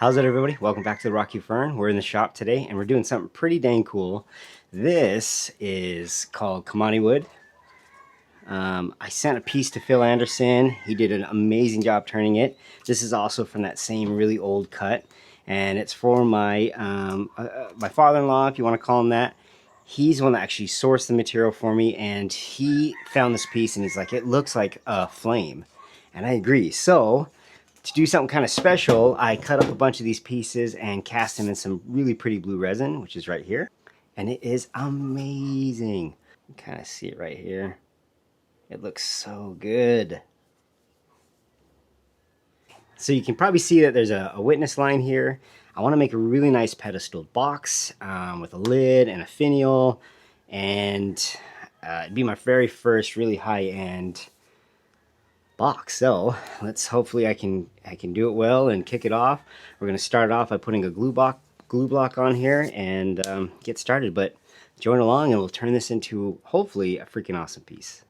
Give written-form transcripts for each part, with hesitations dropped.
How's it, everybody? Welcome back to the Rocky Fern. We're in the shop today and we're doing something pretty dang cool. This is called Kamani wood. I sent a piece to Phil Anderson. He did an amazing job turning it. This is also from that same really old cut, and it's for my my father-in-law, if you want to call him that. He's the one that actually sourced the material for me, and he found this piece and he's like, it looks like a flame, and I agree. So to do something kind of special, I cut up a bunch of these pieces and cast them in some really pretty blue resin, which is right here, and it is amazing. You can kind of see it right here. It looks so good. So you can probably see that there's a witness line here. I want to make a really nice pedestal box with a lid and a finial, and it'd be my very first really high-end box. So let's hopefully I can do it well and kick it off. We're going to start off by putting a glue block on here and get started. But join along and we'll turn this into hopefully a freaking awesome piece.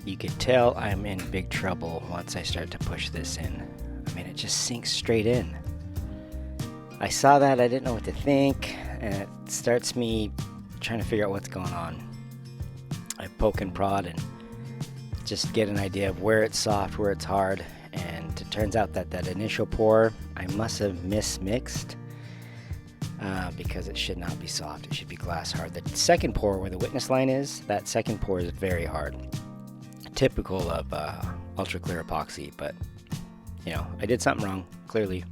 You could tell I'm in big trouble once I start to push this in. I mean, it just sinks straight in. I saw that, I didn't know what to think, and it starts me trying to figure out what's going on. I poke and prod and just get an idea of where it's soft, where it's hard, and it turns out that that initial pour, I must have mismixed because it should not be soft, it should be glass hard. The second pour, where the witness line is, that second pour is very hard. Typical of ultra clear epoxy, but you know, I did something wrong, clearly.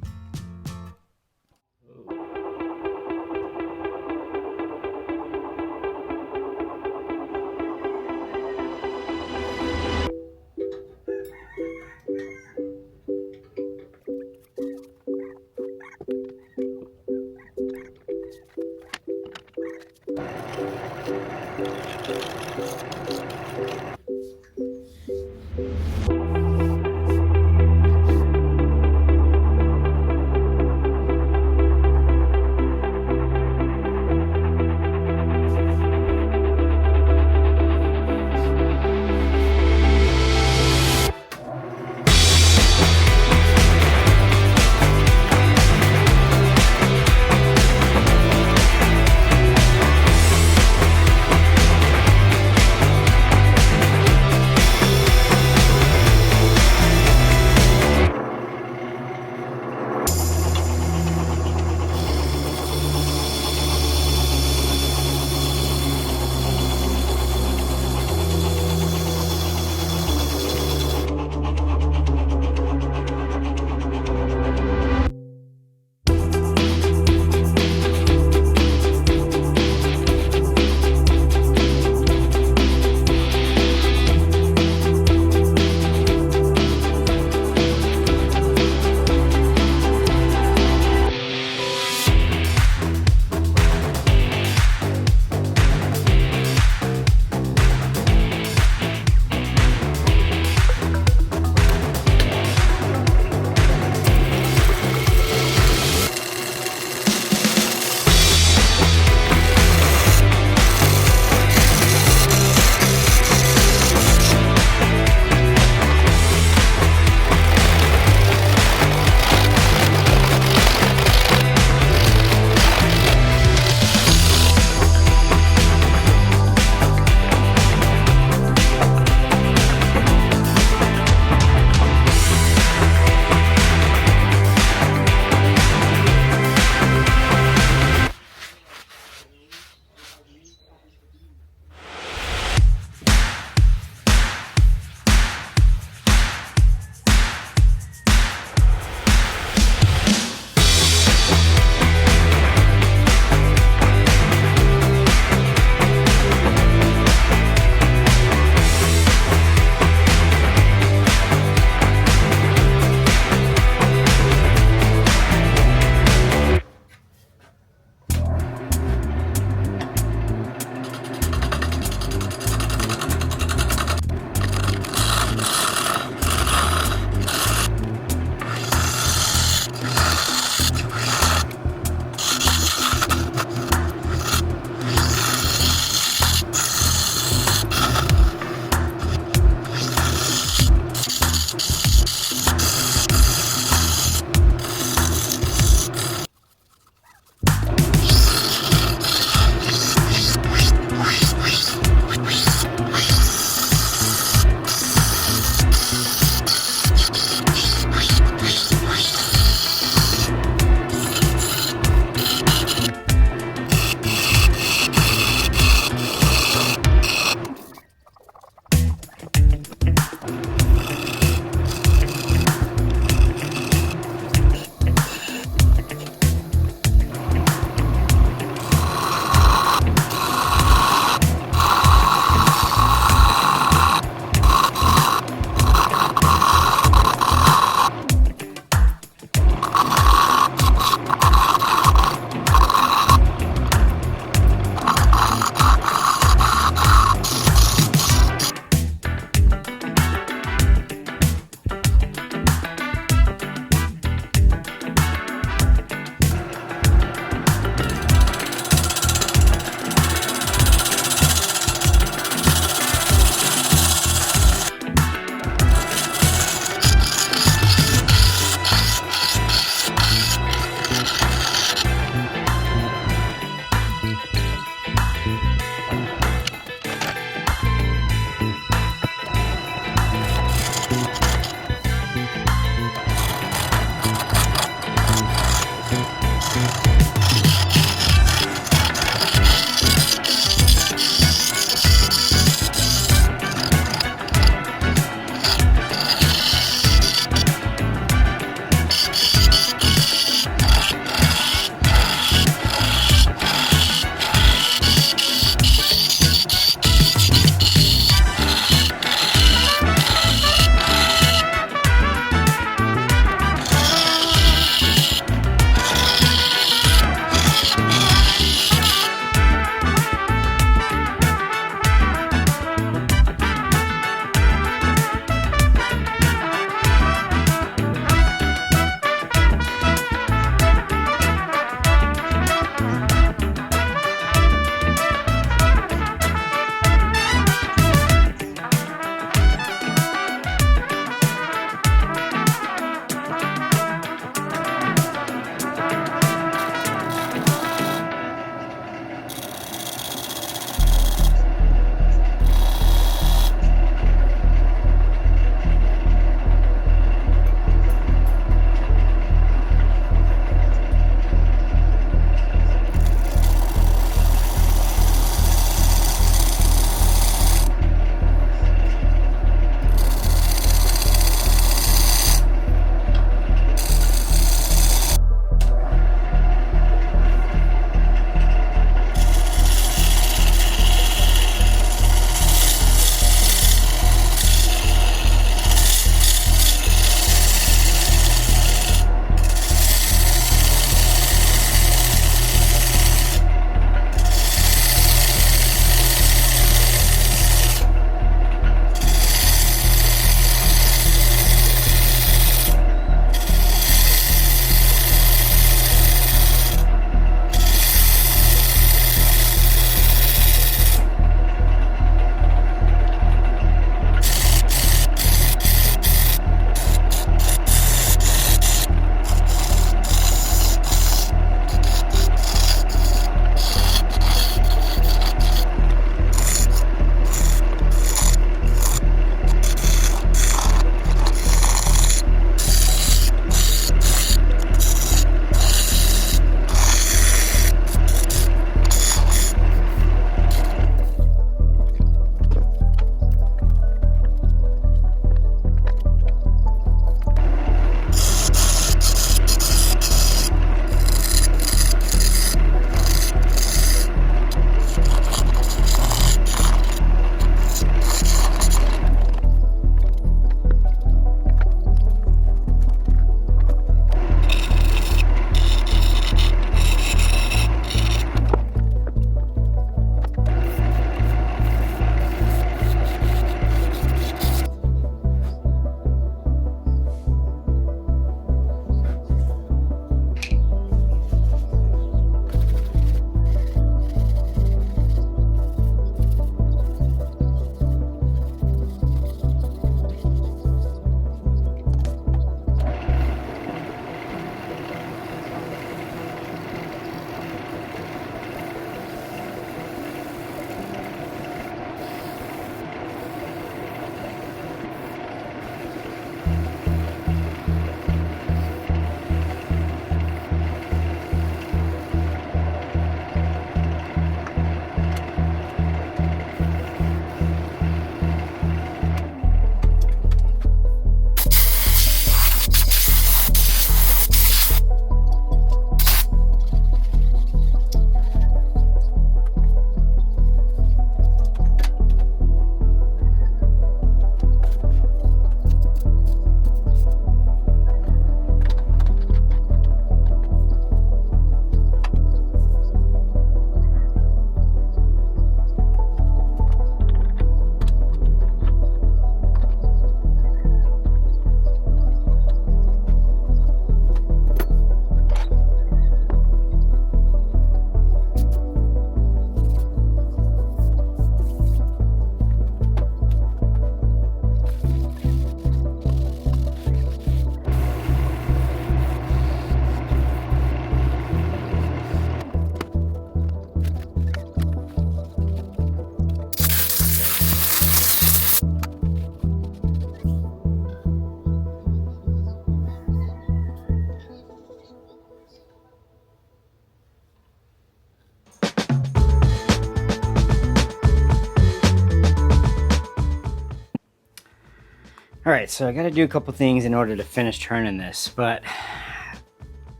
Alright, so I gotta do a couple things in order to finish turning this, but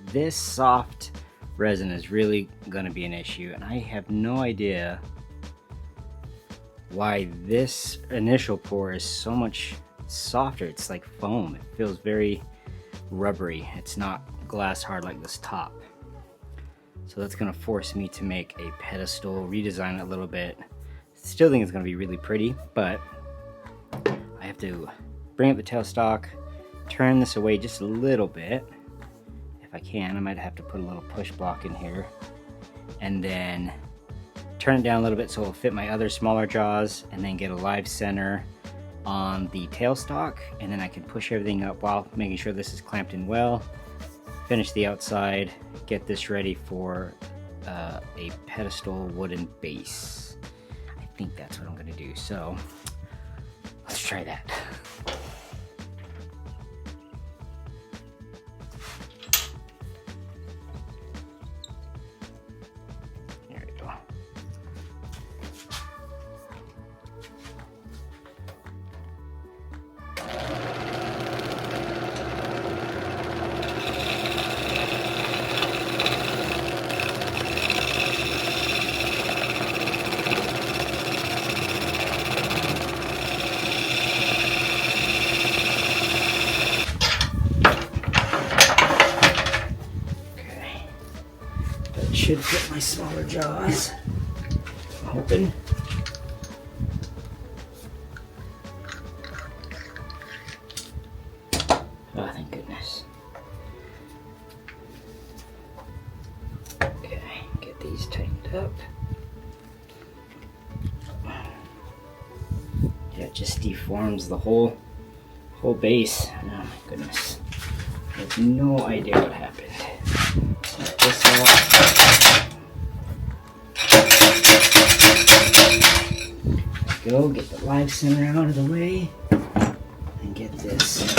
this soft resin is really gonna be an issue, and I have no idea why this initial pour is so much softer. It's like foam. It feels very rubbery. It's not glass hard like this top. So that's gonna force me to make a pedestal, redesign it a little bit. Still think it's gonna be really pretty, but I have to bring up the tailstock, turn this away just a little bit. If I can, I might have to put a little push block in here, and then turn it down a little bit so it'll fit my other smaller jaws, and then get a live center on the tailstock, and then I can push everything up while making sure this is clamped in well, finish the outside, get this ready for a pedestal wooden base. I think that's what I'm gonna do, so let's try that. There we go. Should fit my smaller jaws, I'm hoping. Oh, thank goodness. Okay, get these tightened up. Yeah, it just deforms the whole base. Oh my goodness. I have no idea what happened. Snap this off. Go get the live center out of the way and get this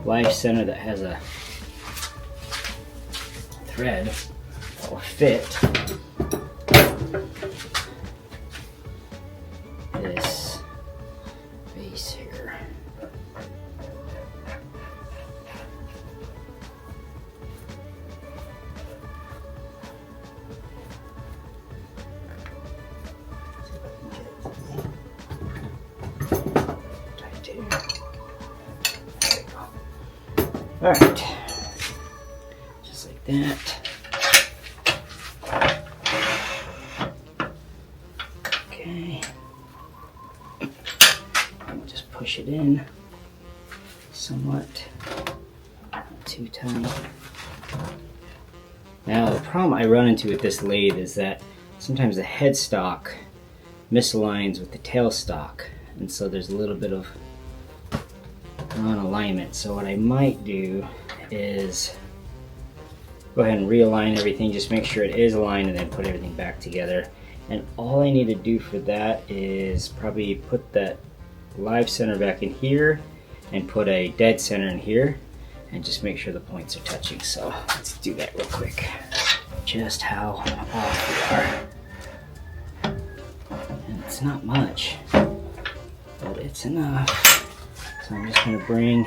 live center that has a thread that will fit this base here. Alright, just like that. Okay, I'll just push it in somewhat, not too tight. Now the problem I run into with this lathe is that sometimes the headstock misaligns with the tailstock, and so there's a little bit of non-alignment. So what I might do is go ahead and realign everything, just make sure it is aligned, and then put everything back together. And all I need to do for that is probably put that live center back in here and put a dead center in here and just make sure the points are touching. So let's do that real quick. Just how off we are. And it's not much, but it's enough. So I'm just going to bring,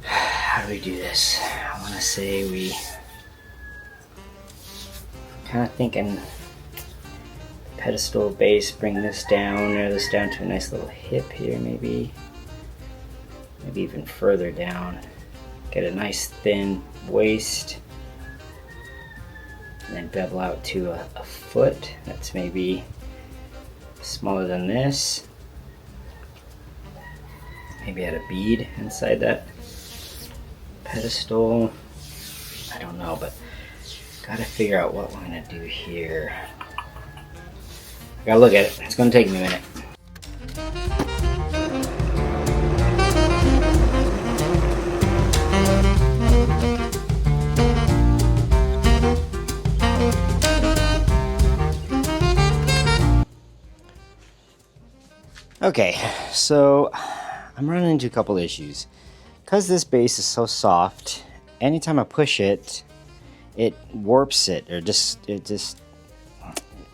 how do we do this? I want to say we kind of thinking pedestal base, bring this down, narrow this down to a nice little hip here, maybe even further down. Get a nice thin waist, and then bevel out to a foot. That's maybe smaller than this. Maybe add a bead inside that pedestal. I don't know, but gotta figure out what we're gonna do here. I gotta look at it. It's gonna take me a minute. Okay, so I'm running into a couple issues. Because this base is so soft, anytime I push it, it warps it, or it just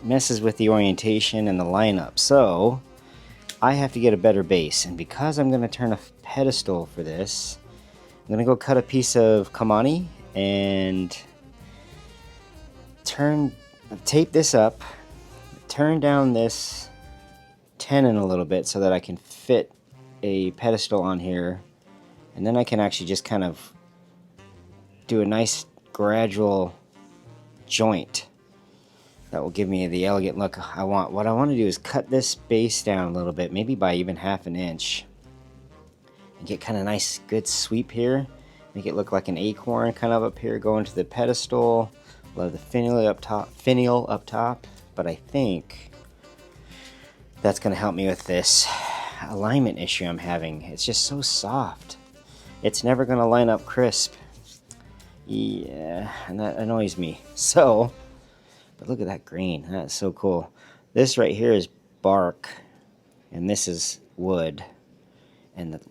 messes with the orientation and the lineup. So I have to get a better base, and because I'm going to turn a pedestal for this, I'm going to go cut a piece of Kamani and tape this up, turn down this tenon a little bit so that I can fit a pedestal on here, and then I can actually just kind of do a nice gradual joint that will give me the elegant look I want. What I want to do is cut this base down a little bit, maybe by even half an inch, and get kind of nice good sweep here, make it look like an acorn kind of up here going to the pedestal. Love the finial up top, but I think that's going to help me with this alignment issue I'm having. It's just so soft, it's never going to line up crisp. Yeah, and that annoys me. So, but look at that green. That's so cool. This right here is bark, and this is wood. And the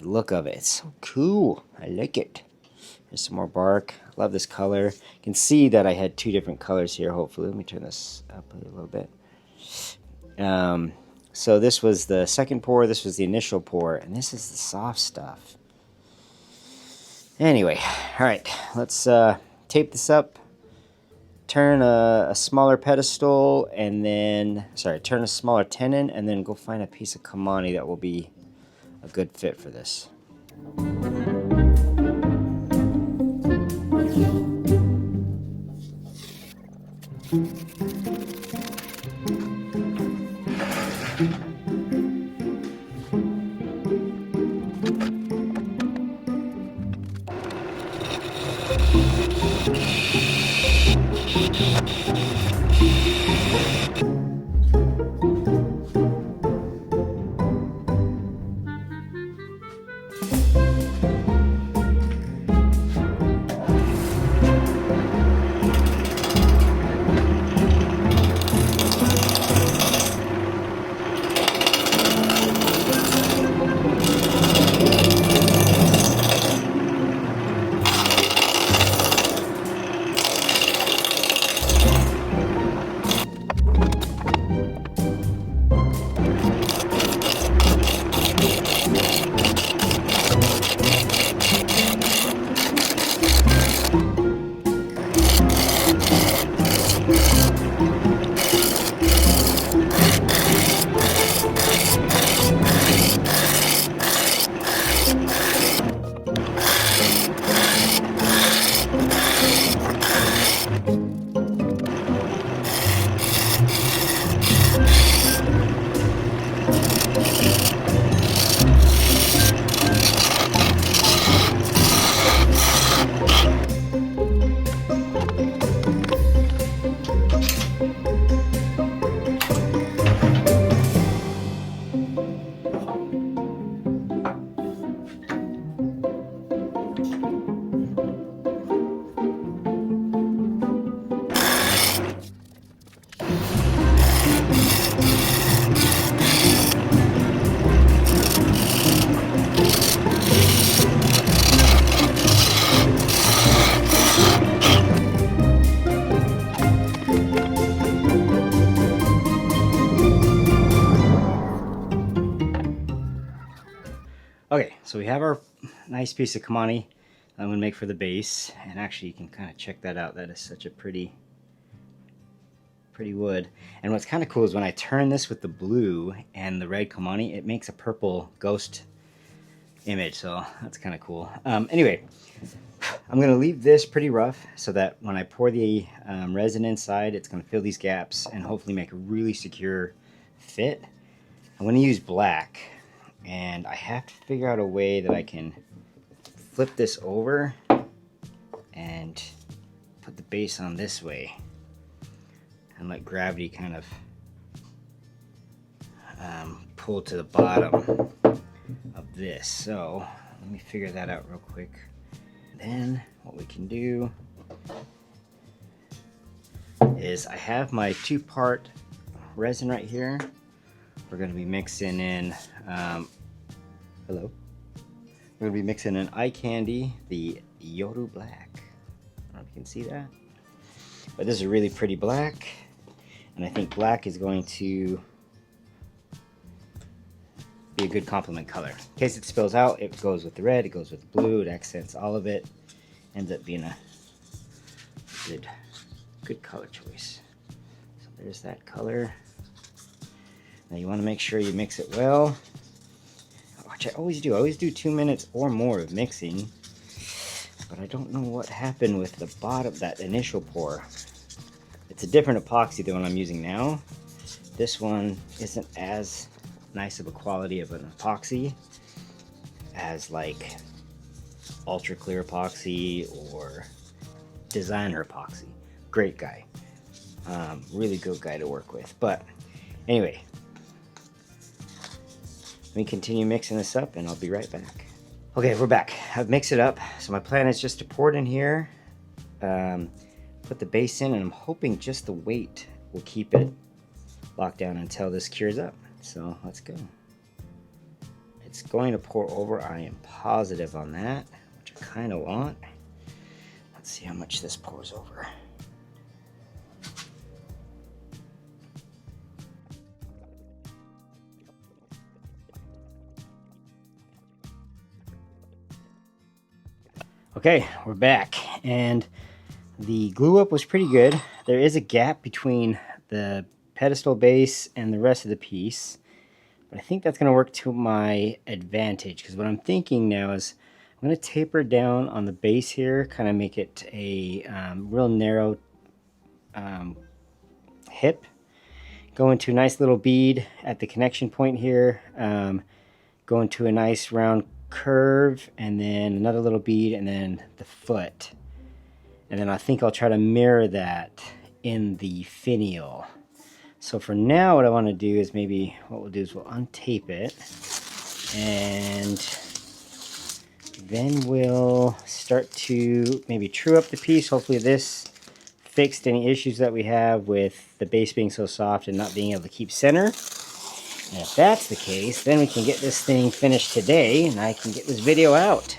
look of it, it's so cool. I like it. There's some more bark. Love this color. You can see that I had two different colors here, hopefully. Let me turn this up a little bit. So this was the second pour, this was the initial pour, and this is the soft stuff. Anyway, all right, let's tape this up, turn a smaller pedestal, and then, turn a smaller tenon, and then go find a piece of Kamani that will be a good fit for this. Okay, so we have our nice piece of Kamani I'm going to make for the base, and actually you can kind of check that out. That is such a pretty wood. And what's kind of cool is when I turn this with the blue and the red Kamani, it makes a purple ghost image, so that's kind of cool. Anyway, I'm going to leave this pretty rough so that when I pour the resin inside, it's going to fill these gaps and hopefully make a really secure fit. I'm going to use black, and I have to figure out a way that I can flip this over and put the base on this way and let gravity kind of pull to the bottom of this. So let me figure that out real quick. Then what we can do is I have my 2-part resin right here. We're going to be mixing in We're going to be mixing in eye candy, the Yoru Black. I don't know if You can see that. But this is a really pretty black, and I think black is going to be a good complement color. In case it spills out, it goes with the red, it goes with the blue, it accents all of it. Ends up being a good color choice. So there's that color. Now you want to make sure you mix it well, which I always do. I always do 2 minutes or more of mixing, but I don't know what happened with the bottom, that initial pour. It's a different epoxy than what I'm using now. This one isn't as nice of a quality of an epoxy as like ultra clear epoxy or designer epoxy. Great guy, really good guy to work with. But anyway, let me continue mixing this up and I'll be right back. Okay, we're back. I've mixed it up. So my plan is just to pour it in here, put the base in, and I'm hoping just the weight will keep it locked down until this cures up. So let's go. It's going to pour over, I am positive on that, which I kind of want. Let's see how much this pours over. Okay, we're back, and the glue up was pretty good. There is a gap between the pedestal base and the rest of the piece, but I think that's going to work to my advantage, because what I'm thinking now is I'm going to taper down on the base here, kind of make it a real narrow hip, go into a nice little bead at the connection point here, go into a nice round curve, and then another little bead, and then the foot. And then I think I'll try to mirror that in the finial. So for now, what I want to do is maybe what we'll do is we'll untape it, and then we'll start to maybe true up the piece. Hopefully this fixed any issues that we have with the base being so soft and not being able to keep center. And if that's the case, then we can get this thing finished today and I can get this video out.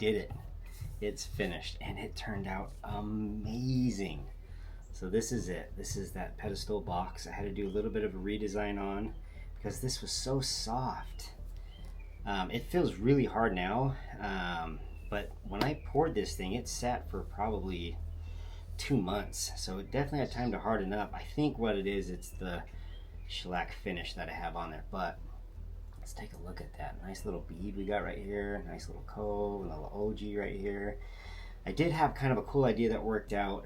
did it. It's finished and it turned out amazing. So this is it. This is that pedestal box. I had to do a little bit of a redesign on because this was so soft. It feels really hard now, but when I poured this thing, it sat for probably 2 months, so it definitely had time to harden up. I think what it is, it's the shellac finish that I have on there. But let's take a look at that nice little bead we got right here, nice little cove, a little OG right here. I did have kind of a cool idea that worked out.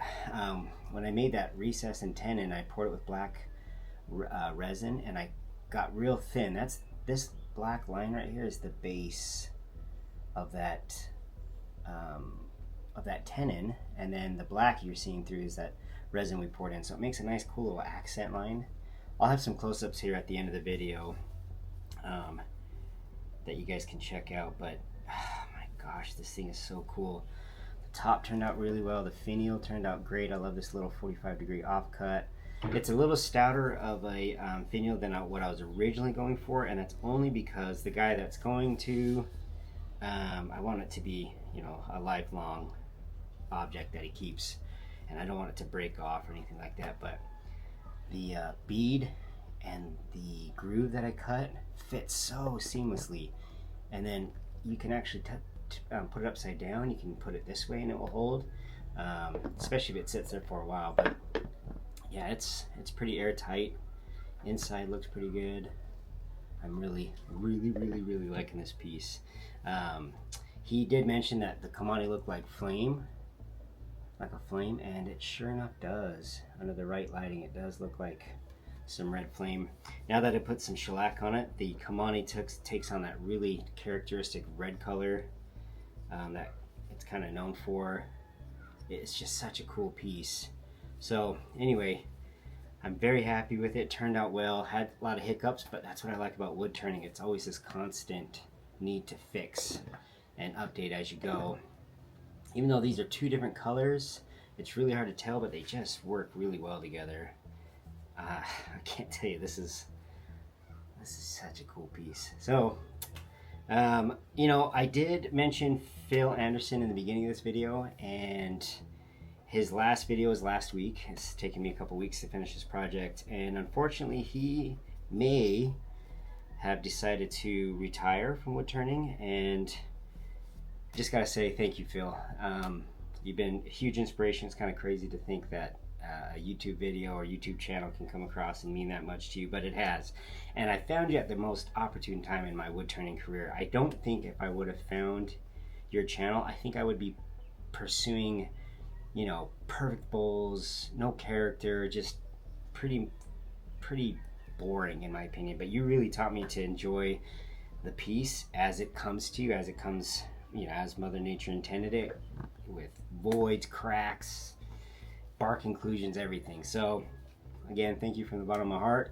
When I made that recess and tenon, I poured it with black resin, and I got real thin. That's this black line right here is the base of that tenon, and then the black you're seeing through is that resin we poured in. So it makes a nice, cool little accent line. I'll have some close-ups here at the end of the video that you guys can check out. But oh my gosh, this thing is so cool. Top turned out really well. The finial turned out great. I love this little 45-degree offcut. It's a little stouter of a finial than what I was originally going for, and that's only because the guy that's going to, I want it to be, you know, a lifelong object that he keeps, and I don't want it to break off or anything like that. But the bead and the groove that I cut fit so seamlessly, and then you can actually put it upside down. You can put it this way and it will hold, especially if it sits there for a while. But yeah, it's pretty airtight. Inside looks pretty good. I'm really liking this piece. He did mention that the Kamani looked like a flame, and it sure enough does. Under the right lighting, it does look like some red flame. Now that I put some shellac on it, the Kamani takes on that really characteristic red color that it's kind of known for. It's just such a cool piece. So anyway, I'm very happy with it. Turned out well. Had a lot of hiccups, but that's what I like about wood turning. It's always this constant need to fix and update as you go. Even though these are two different colors, it's really hard to tell, but they just work really well together. I can't tell you, this is such a cool piece. So you know, I did mention Phil Anderson in the beginning of this video, and his last video was last week. It's taken me a couple weeks to finish this project, and unfortunately he may have decided to retire from wood turning, and just gotta say thank you, Phil. You've been a huge inspiration. It's kind of crazy to think that a YouTube video or YouTube channel can come across and mean that much to you, but it has. And I found you at the most opportune time in my wood turning career. I don't think if I would have found your channel, I think I would be pursuing, you know, perfect bowls, no character, just pretty boring in my opinion. But you really taught me to enjoy the piece as it comes to you, as it comes, you know, as Mother Nature intended it, with voids, cracks, bark inclusions, everything. So again, thank you from the bottom of my heart.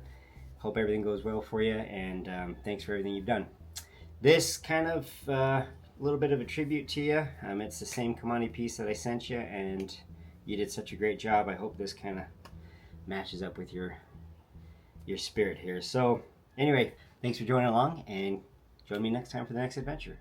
Hope everything goes well for you, and thanks for everything you've done. This kind of a little bit of a tribute to you. It's the same Kamani piece that I sent you, and you did such a great job. I hope this kind of matches up with your spirit here. So anyway, thanks for joining along, and join me next time for the next adventure.